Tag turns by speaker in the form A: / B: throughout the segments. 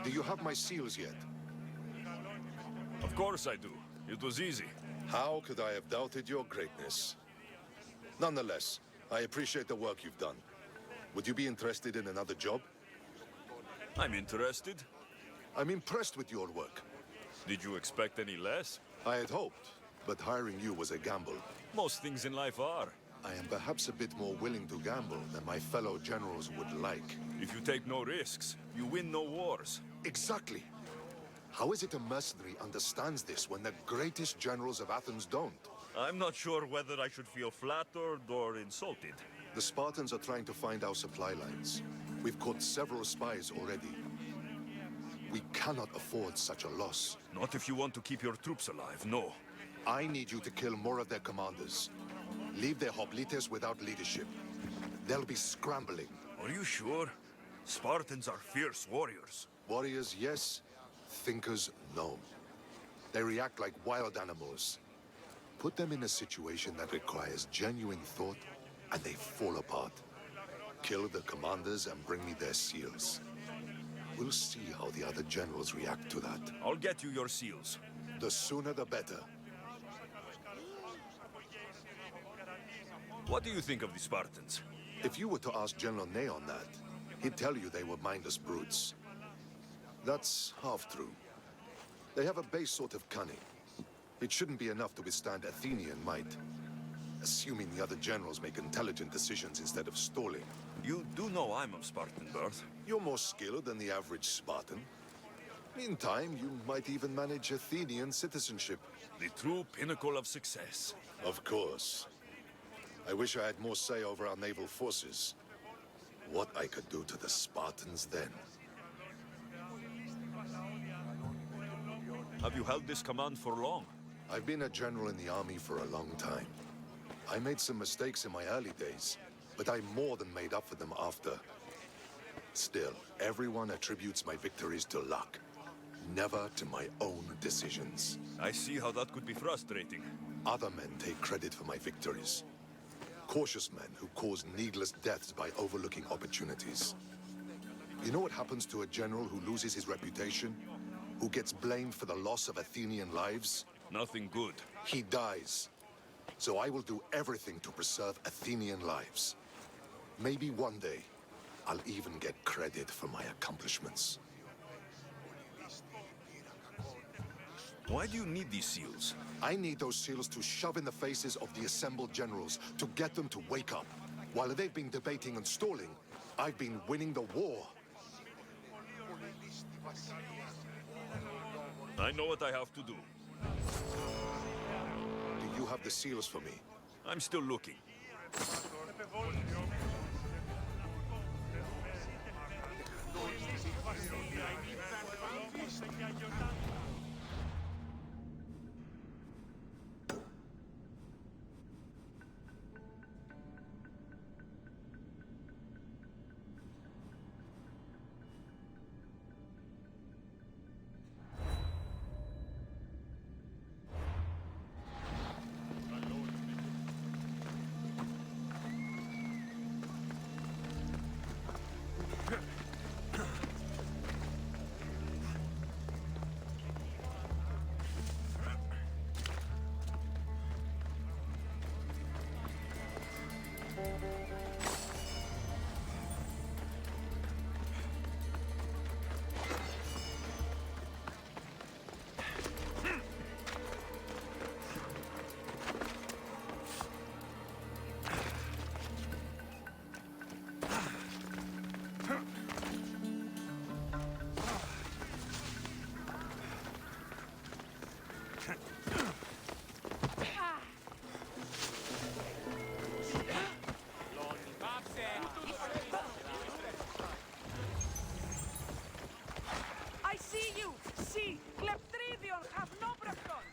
A: Do you have my seals yet?
B: Of course I do. It was easy.
A: How could I have doubted your greatness? Nonetheless, I appreciate the work you've done. Would you be interested in another job?
B: I'm interested.
A: I'm impressed with your work.
B: Did you expect any less?
A: I had hoped, but hiring you was a gamble.
B: Most things in life are.
A: I am perhaps a bit more willing to gamble than my fellow generals would like.
B: If you take no risks, you win no wars.
A: Exactly. How is it a mercenary understands this when the greatest generals of Athens don't?
B: I'm not sure whether I should feel flattered or insulted.
A: The Spartans are trying to find our supply lines. We've caught several spies already. We cannot afford such a loss.
B: Not if you want to keep your troops alive, no.
A: I need you to kill more of their commanders. Leave their hoplites without leadership. They'll be scrambling.
B: Are you sure? Spartans are fierce warriors.
A: Warriors, yes. Thinkers, no. They react like wild animals. Put them in a situation that requires genuine thought, and they fall apart. Kill the commanders and bring me their seals. We'll see how the other generals react to that.
B: I'll get you your seals.
A: The sooner the better.
B: What do you think of the Spartans?
A: If you were to ask General Neon that, he'd tell you they were mindless brutes. That's half true. They have a base sort of cunning. It shouldn't be enough to withstand Athenian might. Assuming the other generals make intelligent decisions instead of stalling.
B: You do know I'm of Spartan birth.
A: You're more skilled than the average Spartan. In time, you might even manage Athenian citizenship.
B: The true pinnacle of success.
A: Of course. I wish I had more say over our naval forces. What I could do to the Spartans then.
B: Have you held this command for long?
A: I've been a general in the army for a long time. I made some mistakes in my early days, but I more than made up for them after. Still, everyone attributes my victories to luck, never to my own decisions.
B: I see how that could be frustrating.
A: Other men take credit for my victories. Cautious men who cause needless deaths by overlooking opportunities. You know what happens to a general who loses his reputation? Who gets blamed for the loss of Athenian lives?
B: Nothing good.
A: He dies. So I will do everything to preserve Athenian lives. Maybe one day, I'll even get credit for my accomplishments.
B: Why do you need these seals?
A: I need those seals to shove in the faces of the assembled generals, to get them to wake up. While they've been debating and stalling, I've been winning the war.
B: I know what I have to do.
A: Do you have the seals for me?
B: I'm still looking.
C: I see you! See! Kleptridion have no brachon!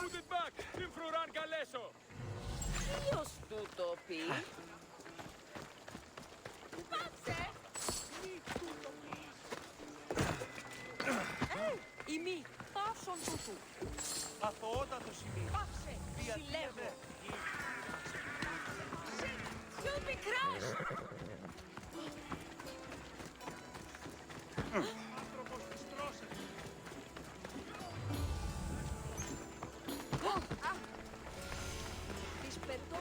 D: Put it back! Infruran Galeso!
C: Ποιος τούτο πει? Πάψε! Μη τούτο πει! Ημί, παύσον τούτου!
D: Αθωότατος ημί!
C: Πάψε! Συλλεύω! You'll be crushed!
D: Άνθρωπος της τρώσεως!
C: Τις πετώ!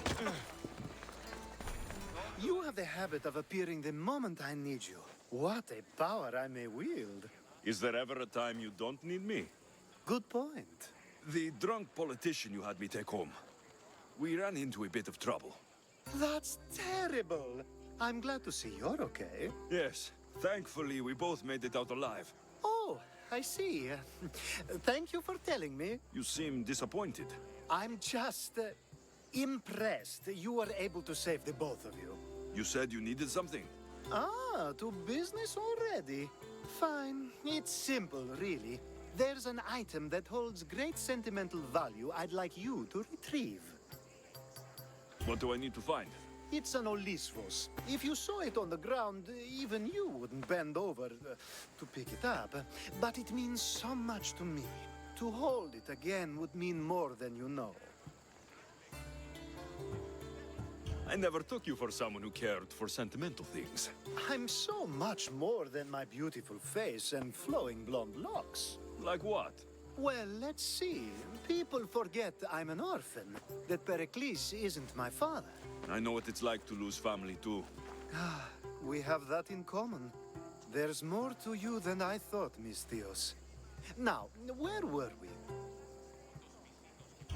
E: You have the habit of appearing the moment I need you. What a power I may wield.
B: Is there ever a time you don't need me?
E: Good point.
B: The drunk politician you had me take home. We ran into a bit of trouble.
E: That's terrible. I'm glad to see you're okay.
B: Yes, thankfully we both made it out alive.
E: Oh, I see. Thank you for telling me.
B: You seem disappointed.
E: I'm just impressed you were able to save the both of you.
B: You said you needed something.
E: Ah, to business already. Fine. It's simple, really. There's an item that holds great sentimental value I'd like you to retrieve.
B: What do I need to find?
E: It's an Olisvos. If you saw it on the ground, even you wouldn't bend over to pick it up. But it means so much to me. To hold it again would mean more than you know.
B: I never took you for someone who cared for sentimental things.
E: I'm so much more than my beautiful face and flowing blonde locks.
B: Like what?
E: Well, let's see. People forget I'm an orphan, that Pericles isn't my father.
B: I know what it's like to lose family too.
E: We have that in common. There's more to you than I thought, Miss Theos. Now, where were we?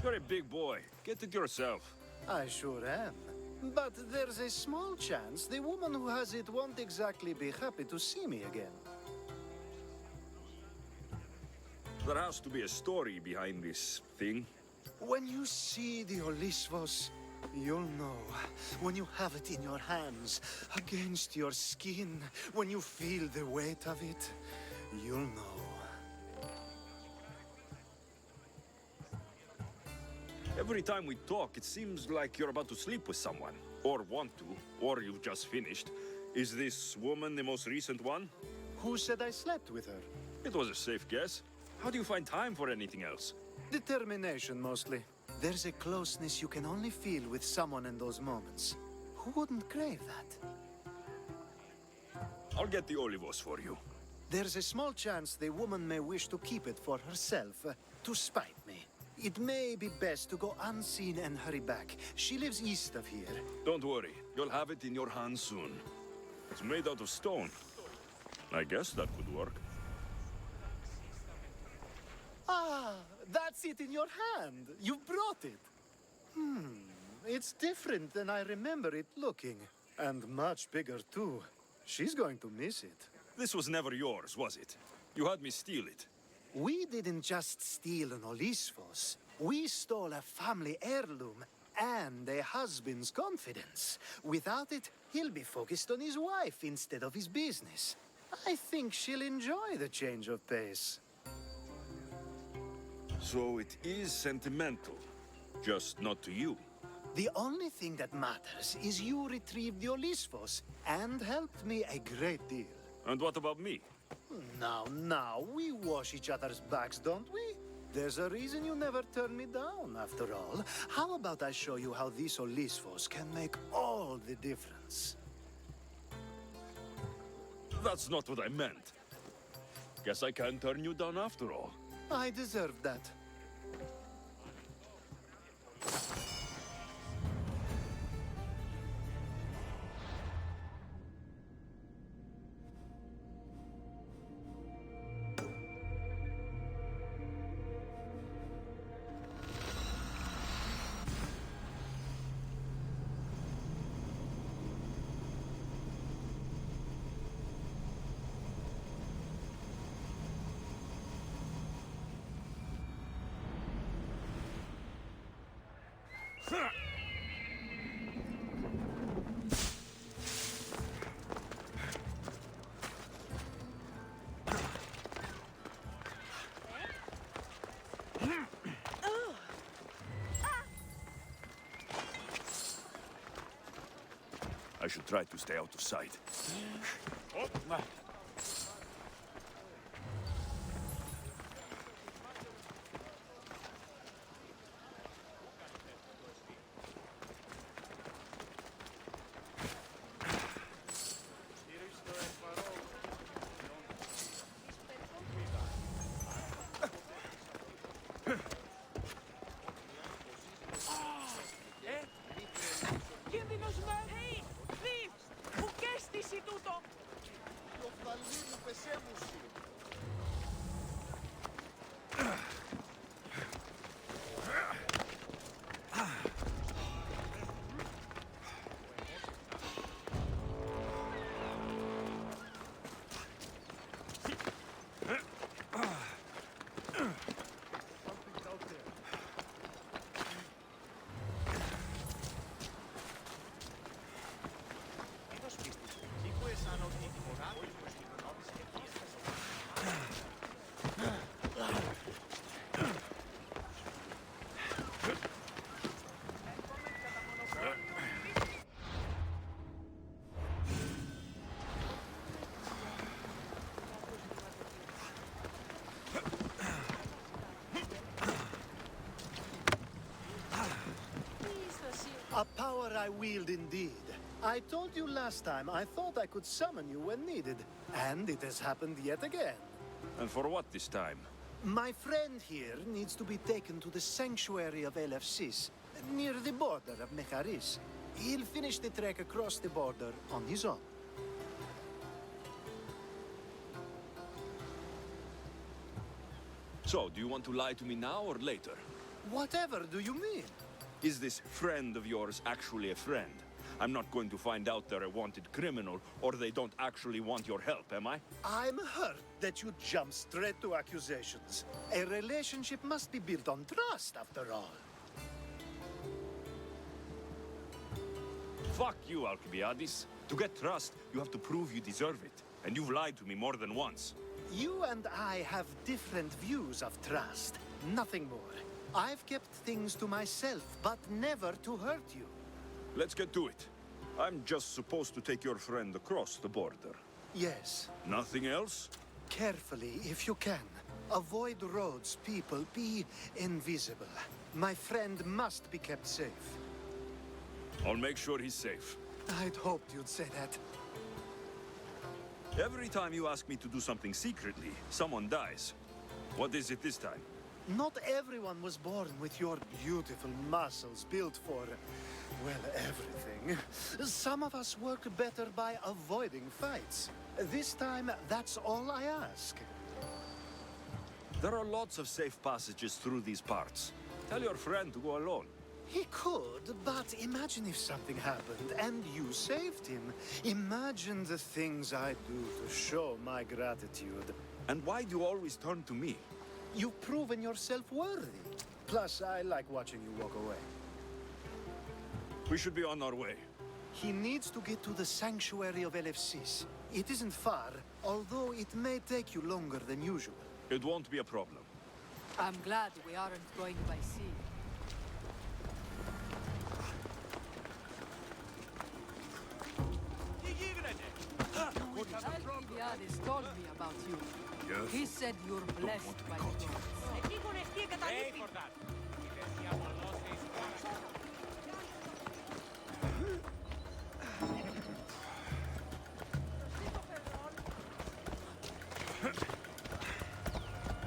B: You're a big boy. Get it yourself.
E: I sure am. But there's a small chance the woman who has it won't exactly be happy to see me again.
B: There has to be a story behind this thing.
E: When you see the Olisvos, you'll know. When you have it in your hands, against your skin, when you feel the weight of it, you'll know.
B: Every time we talk, it seems like you're about to sleep with someone. Or want to, or you've just finished. Is this woman the most recent one?
E: Who said I slept with her?
B: It was a safe guess. How do you find time for anything else?
E: Determination, mostly. There's a closeness you can only feel with someone in those moments. Who wouldn't crave that?
B: I'll get the olivos for you.
E: There's a small chance the woman may wish to keep it for herself, to spite me. It may be best to go unseen and hurry back. She lives east of here.
B: Don't worry, you'll have it in your hands soon. It's made out of stone. I guess that could work.
E: Ah, that's it in your hand. You brought it. It's different than I remember it looking. And much bigger, too. She's going to miss it.
B: This was never yours, was it? You had me steal it.
E: We didn't just steal an Olisvos. We stole a family heirloom and a husband's confidence. Without it, he'll be focused on his wife instead of his business. I think she'll enjoy the change of pace.
B: So it is sentimental. Just not to you.
E: The only thing that matters is you retrieved the Olisvos and helped me a great deal.
B: And what about me?
E: Now, we wash each other's backs, don't we? There's a reason you never turn me down, after all. How about I show you how these Olisvos can make all the difference?
B: That's not what I meant. Guess I can't turn you down after all.
E: I deserve that.
B: I should try to stay out of sight.
C: Κίνδυνος με... Hey, thief! Που κέστηση τούτο!
E: I wield indeed. I told you last time I thought I could summon you when needed, and it has happened yet again.
B: And for what this time?
E: My friend here needs to be taken to the sanctuary of Elefsis, near the border of Mecharis. He'll finish the trek across the border on his own.
B: So, do you want to lie to me now or later?
E: Whatever do you mean?
B: Is this friend of yours actually a friend? I'm not going to find out they're a wanted criminal, or they don't actually want your help, am I?
E: I'm hurt that you jump straight to accusations. A relationship must be built on trust, after all.
B: Fuck you, Alcybiades. To get trust, you have to prove you deserve it. And you've lied to me more than once.
E: You and I have different views of trust. Nothing more. I've kept things to myself, but never to hurt you.
B: Let's get to it. I'm just supposed to take your friend across the border.
E: Yes.
B: Nothing else?
E: Carefully, if you can. Avoid roads, people. Be invisible. My friend must be kept safe.
B: I'll make sure he's safe.
E: I'd hoped you'd say that.
B: Every time you ask me to do something secretly, someone dies. What is it this time?
E: Not everyone was born with your beautiful muscles built for, well, everything. Some of us work better by avoiding fights. This time, that's all I ask.
B: There are lots of safe passages through these parts. Tell your friend to go alone.
E: He could, but imagine if something happened and you saved him. Imagine the things I'd do to show my gratitude.
B: And why do you always turn to me?
E: You've proven yourself worthy. Plus, I like watching you walk away.
B: We should be on our way.
E: He needs to get to the sanctuary of Elefsis. It isn't far, although it may take you longer than usual.
B: It won't be a problem.
F: I'm glad we aren't going by sea. Alcybiades told me about you.
B: Yes?
F: He said you're blessed by the gods.
D: Ei fordat. Siamo losti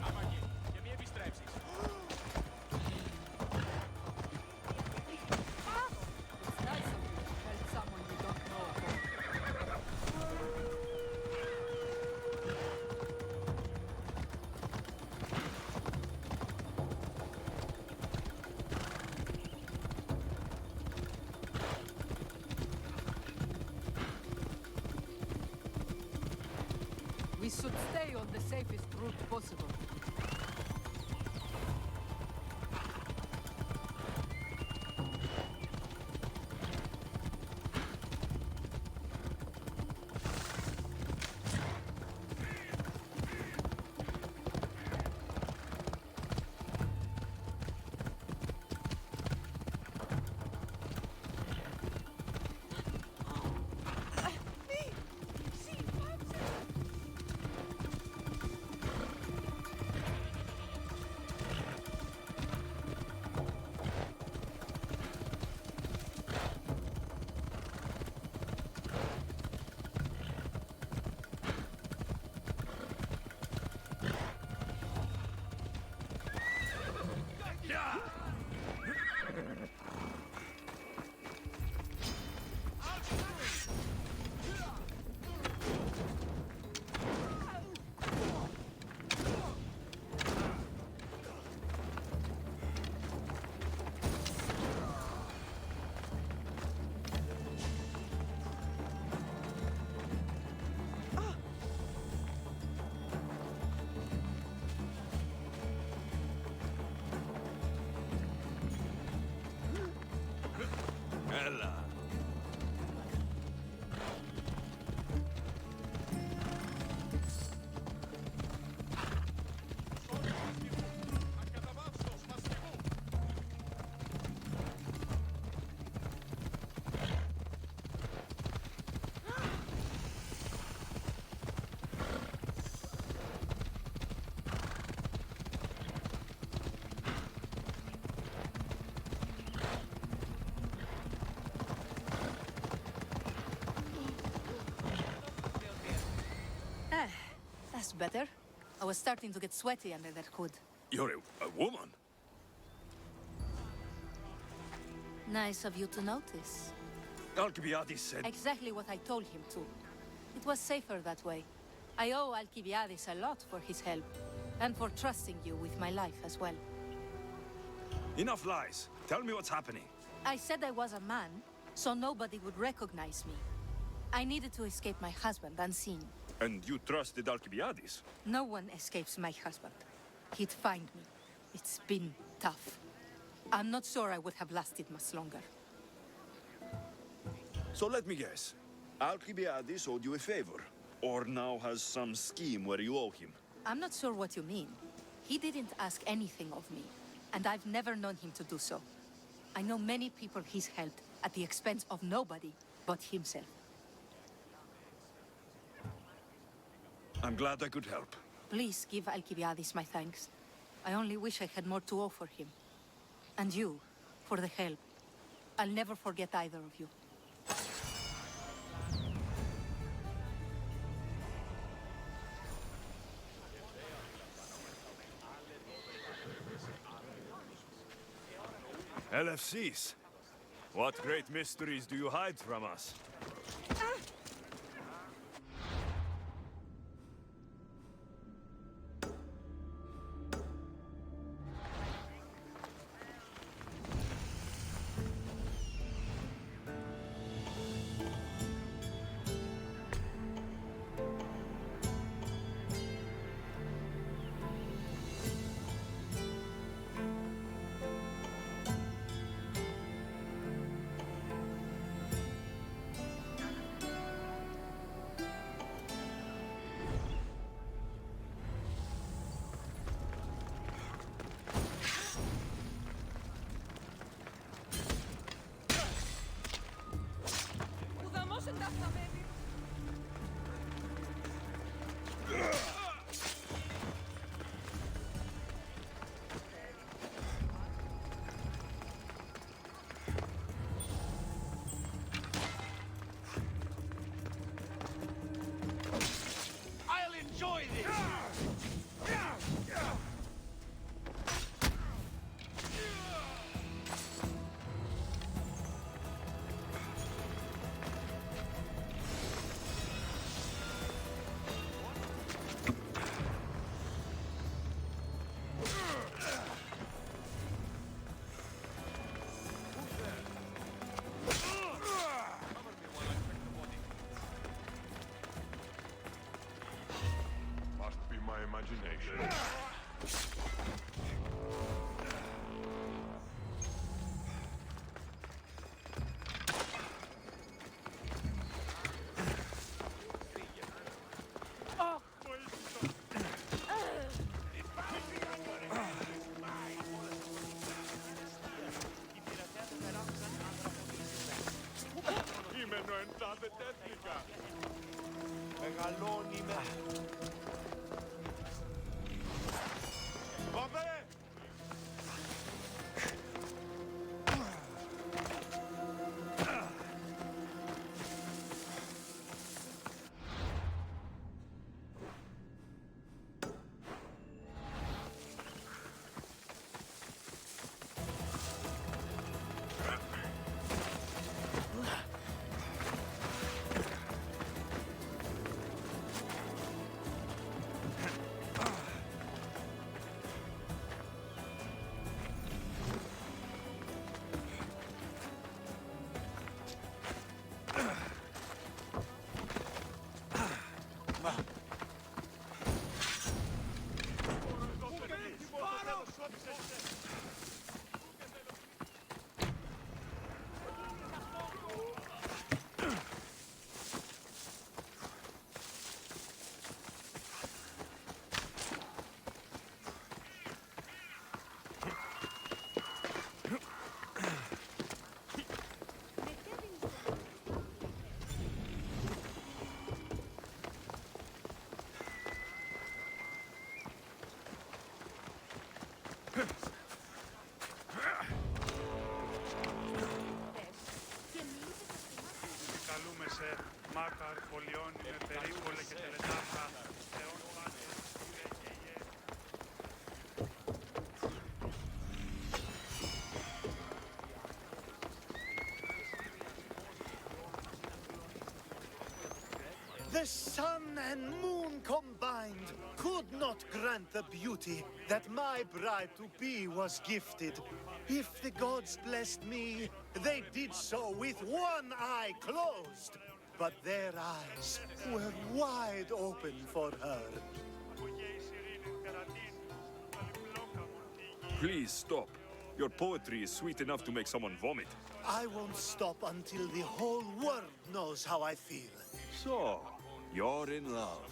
D: Amagi, je mi epistrepsis.
F: It's nice of you to help someone you don't know. We should stay on the safest route possible.
B: Ella.
F: better. I was starting to get sweaty under that hood.
B: You're a woman?
F: Nice of you to notice.
B: Alcybiades said...
F: Exactly what I told him to. It was safer that way. I owe Alcybiades a lot for his help, and for trusting you with my life as well.
B: Enough lies. Tell me what's happening.
F: I said I was a man, so nobody would recognize me. I needed to escape my husband unseen.
B: And you trusted Alcybiades?
F: No one escapes my husband. He'd find me. It's been tough. I'm not sure I would have lasted much longer.
B: So let me guess. Alcybiades owed you a favor, or now has some scheme where you owe him.
F: I'm not sure what you mean. He didn't ask anything of me, and I've never known him to do so. I know many people he's helped at the expense of nobody but himself.
B: I'm glad I could help.
F: Please give Alcybiades my thanks. I only wish I had more to offer him. And you, for the help. I'll never forget either of you.
B: LFCs. What great mysteries do you hide from us?
D: I'll enjoy this!
G: Must be my imagination. Κείμενο εντάτε τέθηκα. Μεγαλώνει με... Κόβε!
H: Καλούμε σε Μάκαρ, Πολιόν, Περίπολε και Τελετάφα, Θεόν Πάτρια.
E: The sun and moon combined could not grant the beauty that my bride-to-be was gifted. If the gods blessed me, they did so with one eye closed. But their eyes were wide open for her.
B: Please stop. Your poetry is sweet enough to make someone vomit.
E: I won't stop until the whole world knows how I feel.
B: So, you're in love.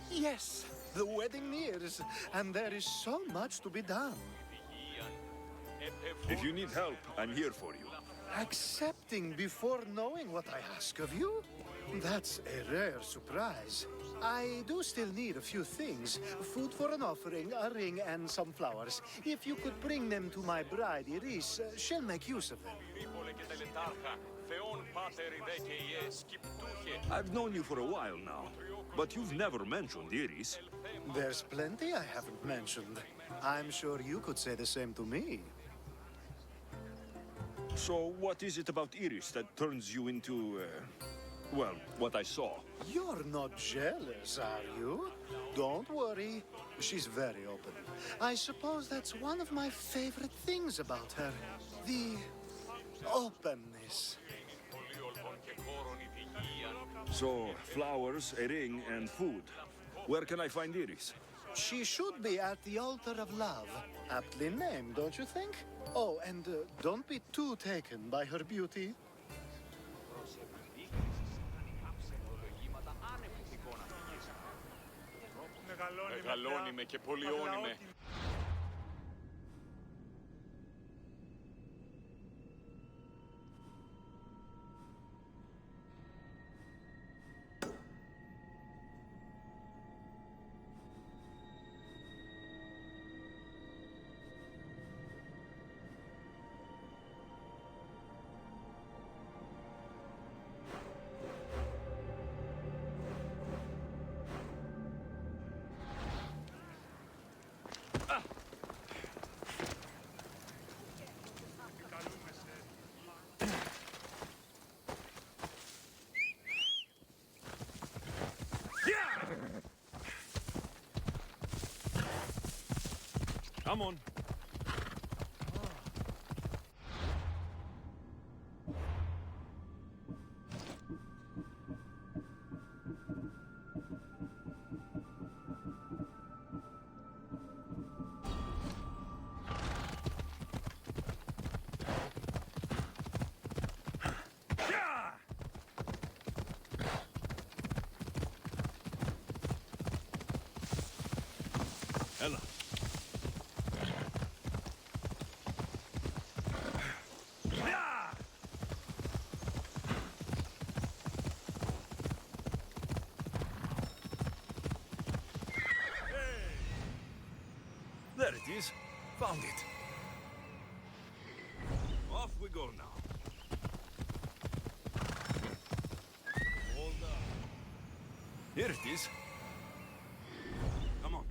E: Yes, the wedding nears, and there is so much to be done.
B: If you need help, I'm here for you.
E: Accepting before knowing what I ask of you? That's a rare surprise. I do still need a few things. Food for an offering, a ring, and some flowers. If you could bring them to my bride, Iris, she'll make use of them.
B: I've known you for a while now, but you've never mentioned Iris.
E: There's plenty I haven't mentioned. I'm sure you could say the same to me.
B: So what is it about Iris that turns you into, well, what I saw?
E: You're not jealous, are you? Don't worry. She's very open. I suppose that's one of my favorite things about her. The openness.
B: So, flowers, a ring, and food. Where can I find Iris?
E: She should be at the altar of love. Aptly named, don't you think? Oh, and don't be too taken by her beauty.
G: Μεγαλώνει με και πολιώνει με.
B: Come on. Ella. There it is. Found it. Off we go now. Hold up. Here it is. Come on.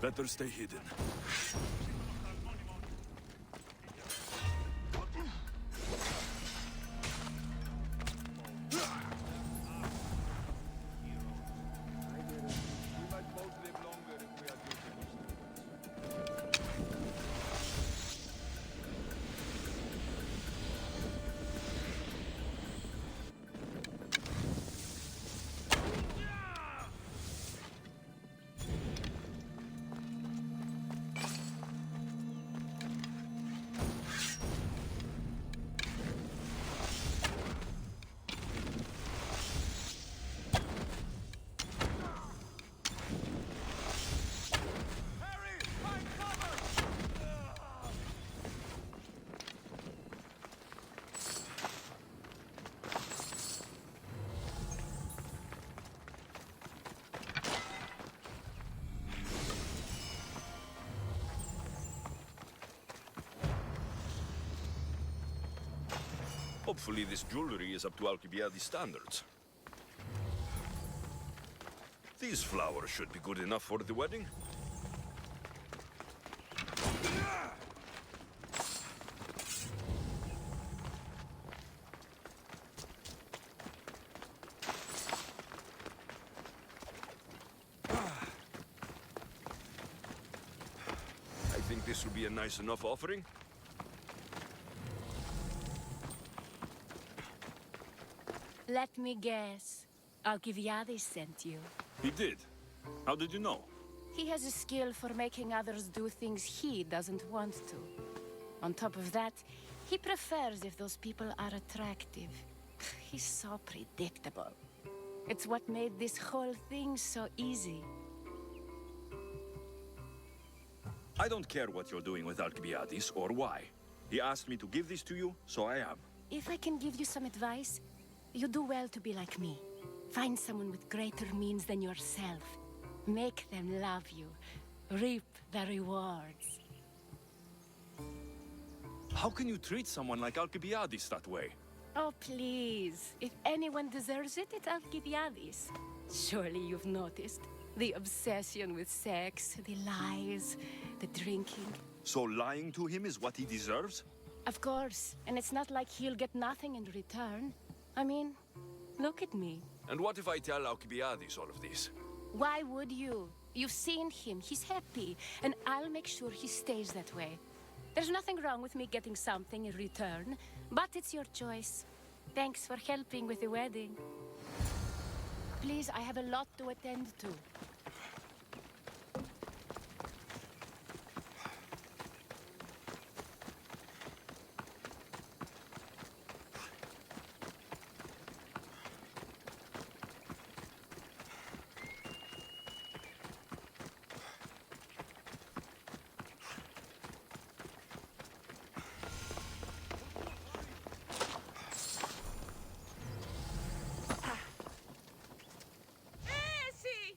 B: Better stay hidden. Hopefully this jewelry is up to Alcybiades standards. These flowers should be good enough for the wedding. I think this will be a nice enough offering.
H: Let me guess. Alcybiades sent you.
B: He did. How did you know?
H: He has a skill for making others do things he doesn't want to. On top of that, he prefers if those people are attractive. He's so predictable. It's what made this whole thing so easy.
B: I don't care what you're doing with Alcybiades or why. He asked me to give this to you, so I am.
H: If I can give you some advice, you do well to be like me. Find someone with greater means than yourself. Make them love you. Reap the rewards.
B: How can you treat someone like Alcybiades that way?
H: Oh, please. If anyone deserves it, it's Alcybiades. Surely you've noticed. The obsession with sex, the lies, the drinking.
B: So lying to him is what he deserves?
H: Of course. And it's not like he'll get nothing in return. I mean, look at me.
B: And what if I tell Alcybiades all of this?
H: Why would you? You've seen him. He's happy. And I'll make sure he stays that way. There's nothing wrong with me getting something in return, but it's your choice. Thanks for helping with the wedding. Please, I have a lot to attend to.
C: Sì!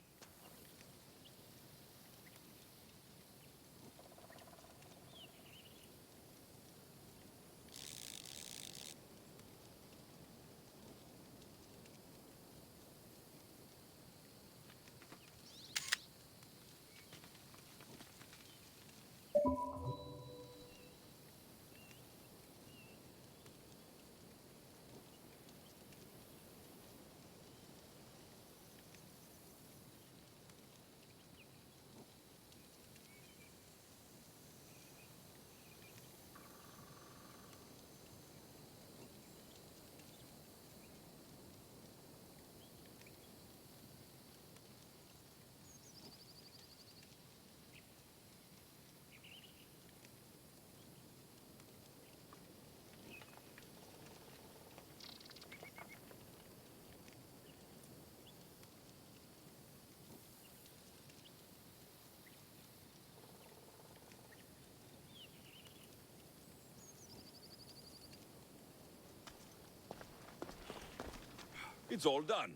B: It's all done.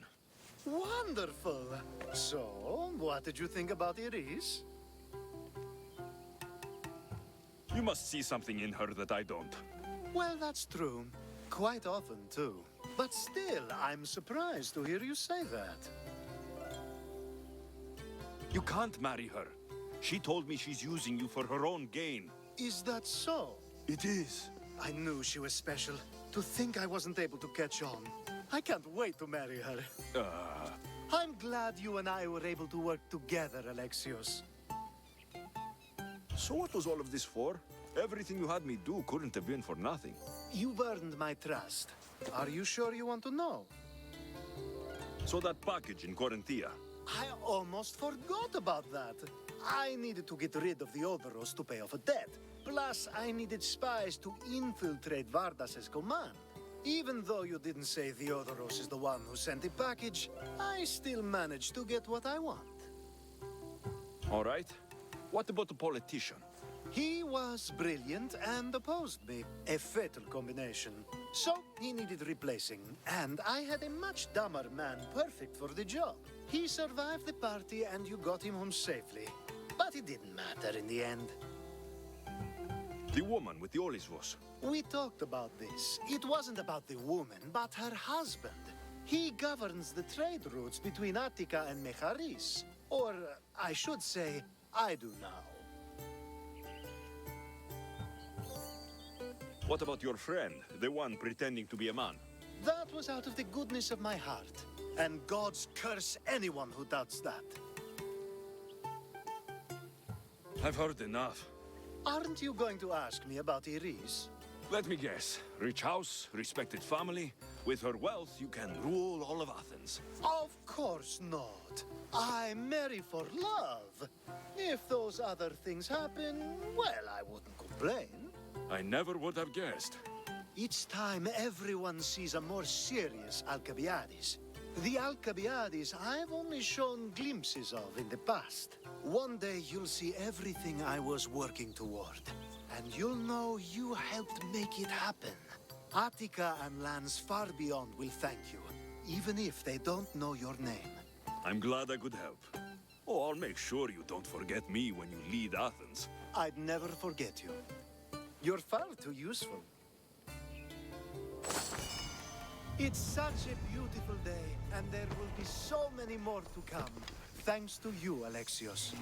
E: Wonderful. So, what did you think about Iris?
B: You must see something in her that I don't.
E: Well, that's true. Quite often, too. But still, I'm surprised to hear you say that.
B: You can't marry her. She told me she's using you for her own gain.
E: Is that so?
B: It is.
E: I knew she was special. To think I wasn't able to catch on. I can't wait to marry her. I'm glad you and I were able to work together, Alexios.
B: So what was all of this for? Everything you had me do couldn't have been for nothing.
E: You've earned my trust. Are you sure you want to know?
B: So that package in Corinthia.
E: I almost forgot about that. I needed to get rid of the Odoros to pay off a debt. Plus, I needed spies to infiltrate Vardas's command. Even though you didn't say Theodoros is the one who sent the package, I still managed to get what I want.
B: All right. What about the politician?
E: He was brilliant and opposed me. A fatal combination. So, he needed replacing. And I had a much dumber man perfect for the job. He survived the party and you got him home safely. But it didn't matter in the end.
B: The woman with the Olisvos.
E: We talked about this. It wasn't about the woman, but her husband. He governs the trade routes between Attica and Mecharis. Or, I should say, I do now.
B: What about your friend, the one pretending to be a man?
E: That was out of the goodness of my heart. And gods curse anyone who doubts that.
B: I've heard enough.
E: Aren't you going to ask me about Iris?
B: Let me guess. Rich house, respected family. With her wealth, you can rule all of Athens.
E: Of course not. I marry for love. If those other things happen, well, I wouldn't complain.
B: I never would have guessed.
E: Each time everyone sees a more serious Alcybiades. The Alcybiades I've only shown glimpses of in the past. One day you'll see everything I was working toward. And you'll know you helped make it happen. Attica and lands far beyond will thank you, even if they don't know your name.
B: I'm glad I could help. Oh, I'll make sure you don't forget me when you lead Athens.
E: I'd never forget you. You're far too useful. It's such a beautiful day, and there will be so many more to come. Thanks to you, Alexios.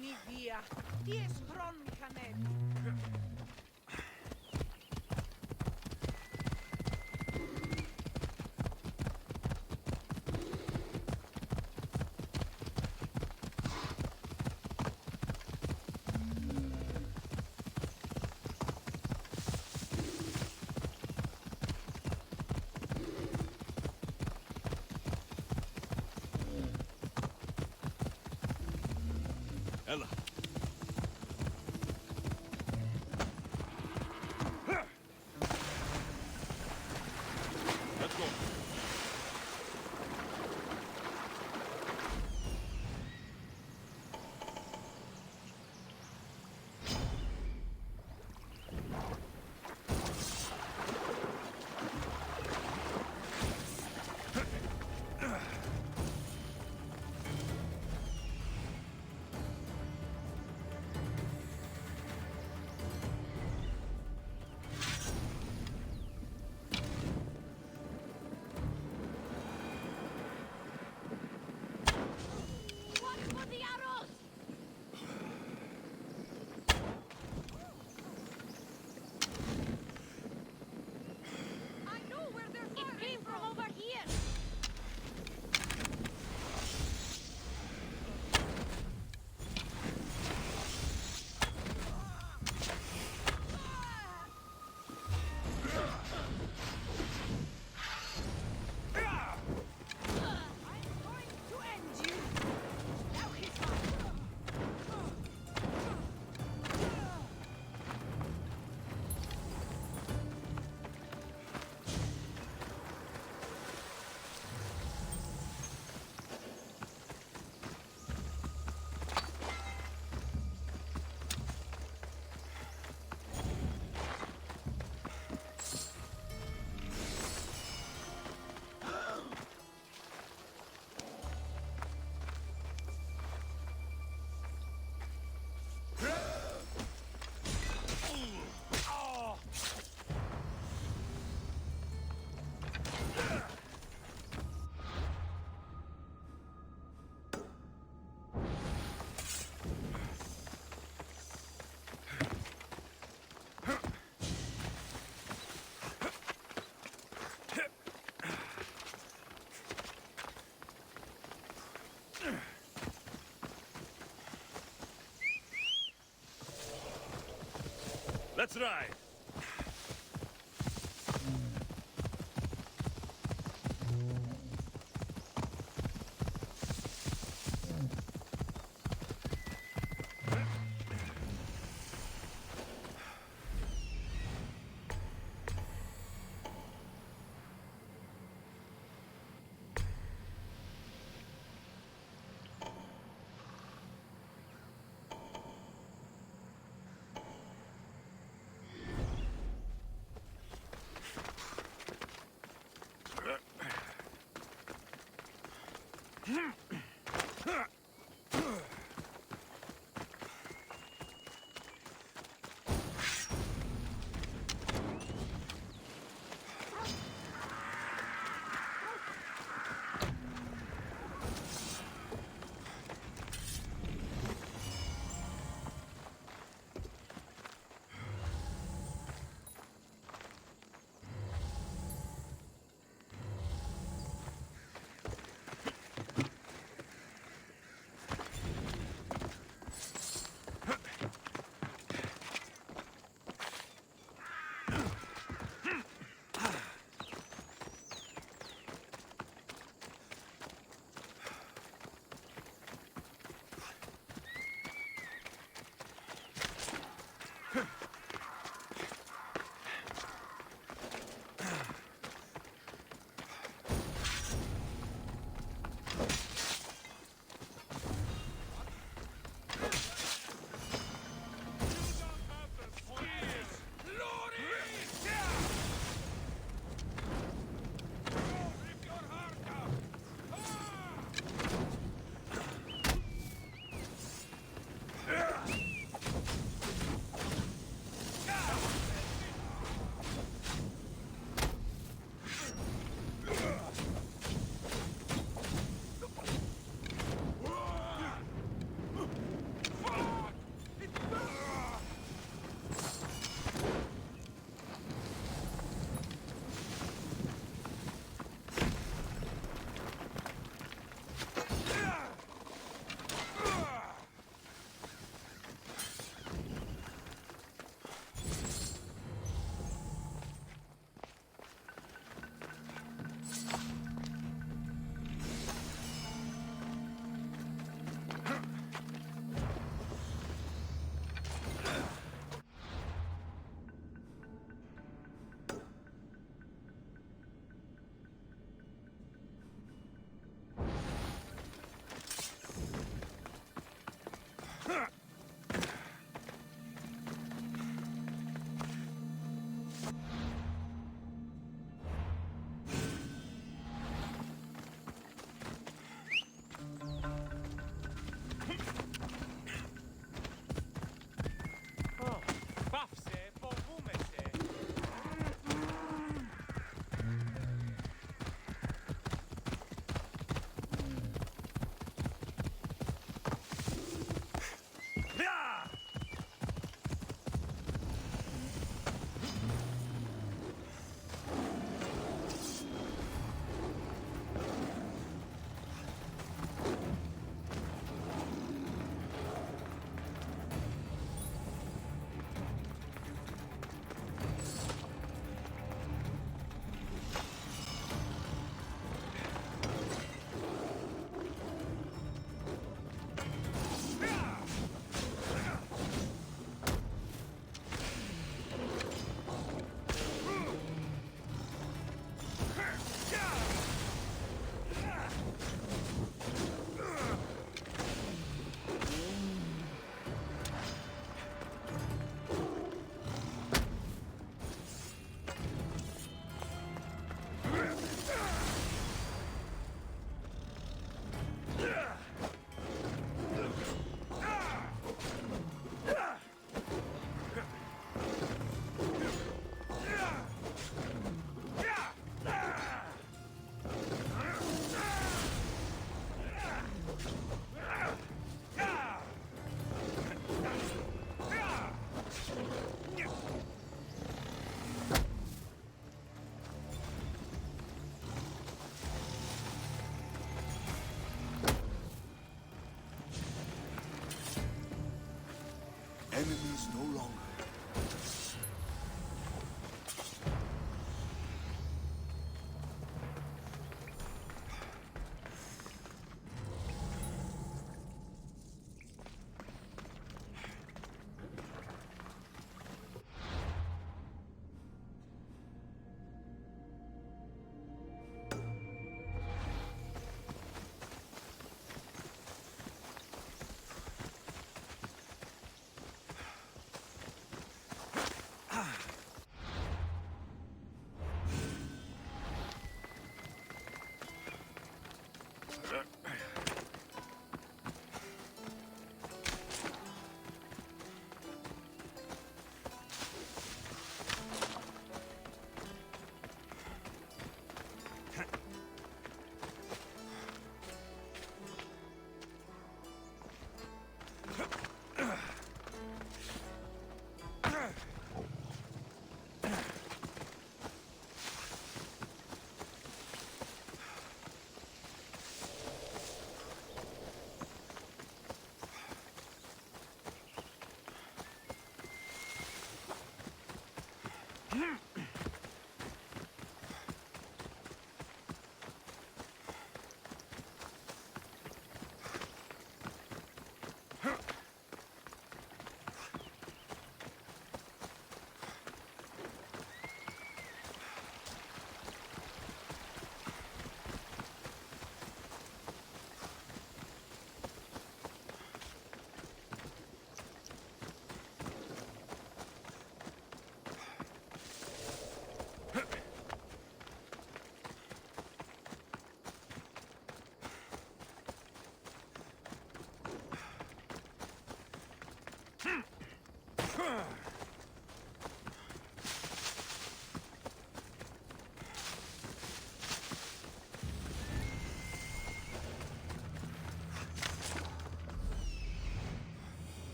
C: Nidia, dies chroncanet.
B: Ella. Let's go. Let's ride.
D: Baw se, fowούμε se.
A: Enemies no longer.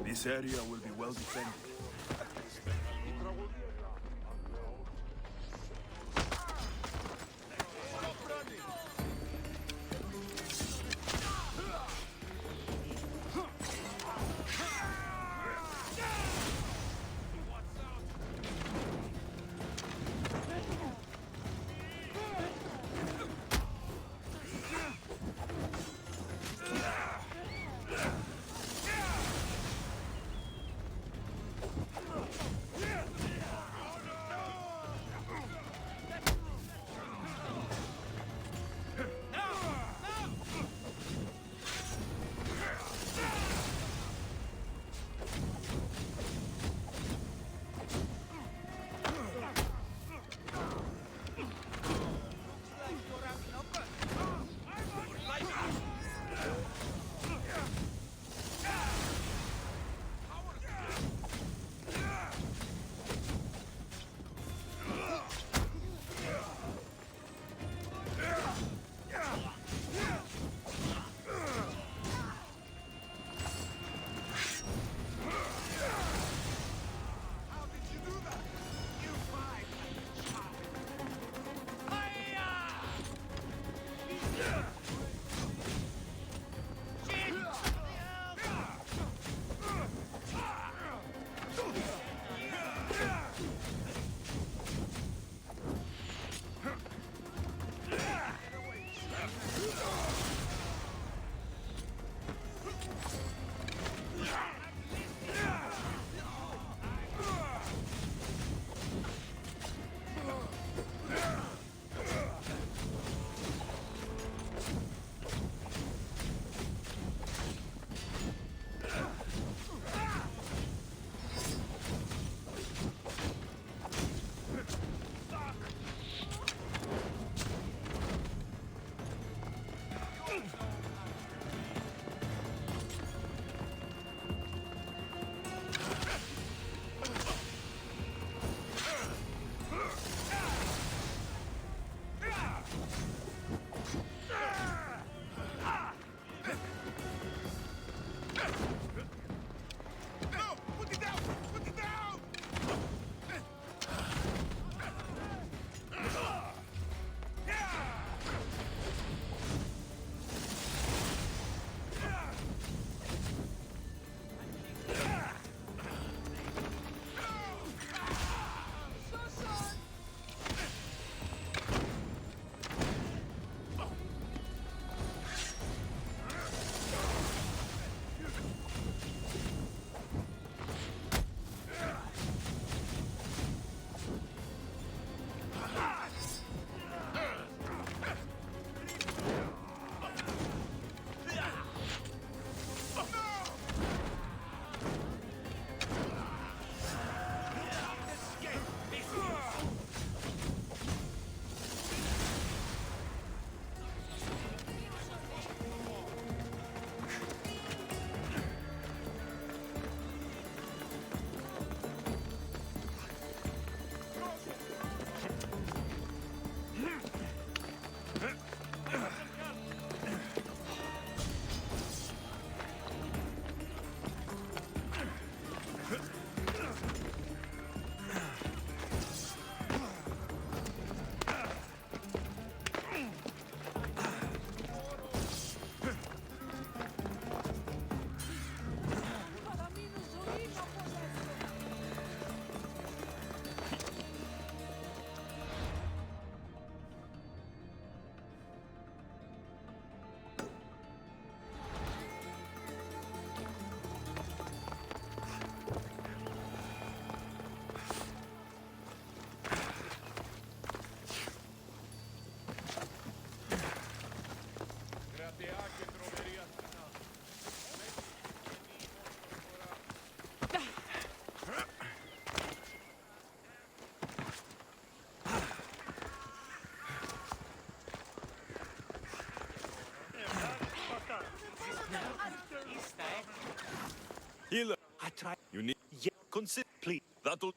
I: This area will be well defended.
B: You need...
E: Yeah, consider, please.
B: That'll...